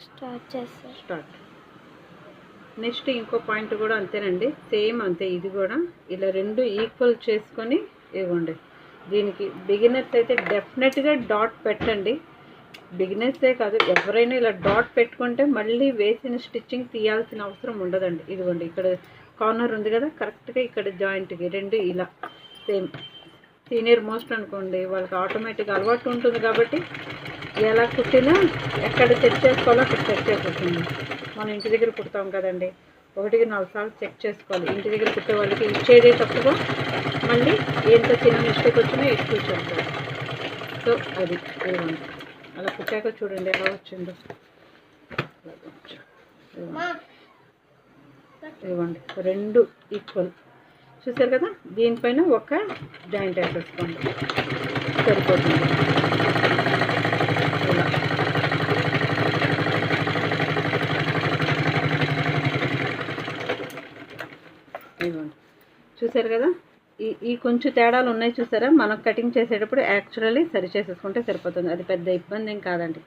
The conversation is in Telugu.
స్టార్ట్. నెక్స్ట్ ఇంకో పాయింట్ కూడా అంతేనండి, సేమ్ అంతే. ఇది కూడా ఇలా రెండు ఈక్వల్ చేసుకొని ఇవ్వండి. దీనికి బిగినర్స్ అయితే డెఫినెట్గా డాట్ పెట్టండి. బిగినర్సే కాదు, ఎవరైనా ఇలా డాట్ పెట్టుకుంటే మళ్ళీ వేసిన స్టిచ్చింగ్ తీయాల్సిన అవసరం ఉండదండి. ఇదిగోండి ఇక్కడ కార్నర్ ఉంది కదా, కరెక్ట్గా ఇక్కడ జాయింట్కి రెండు ఇలా సేమ్. సీనియర్ మోస్ట్ అనుకోండి, వాళ్ళకి ఆటోమేటిక్గా అలవాటు ఉంటుంది కాబట్టి ఎలా కుట్టినా ఎక్కడ సెట్ చేసుకోవాలో అక్కడ సెట్ చేసేస్తుంది. మనం ఇంటి దగ్గర కుడతాం కదండి, 1-4 సార్లు చెక్ చేసుకోవాలి. ఇంటి దగ్గర కుట్టే వాళ్ళకి ఇచ్చేదే తప్పుగా మళ్ళీ ఎంత చిన్న మిస్టేక్ వచ్చినా ఎక్కువ చేస్తారు. సో అది అలా కుట్టాక చూడండి ఎలా వచ్చిందో. ఇవ్వండి రెండు ఈక్వల్ చూసారు కదా, దీనిపైన ఒక జాయింట్ వేసేసుకోండి సరిపోతుంది. ఇలా ఇవ్వండి చూసారు కదా, ఈ కొంచెం తేడాలు ఉన్నాయి చూసారా. మనం కటింగ్ చేసేటప్పుడు యాక్చువల్లీ సరి చేసేసుకుంటే సరిపోతుంది, అది పెద్ద ఇబ్బంది ఏం కాదండి.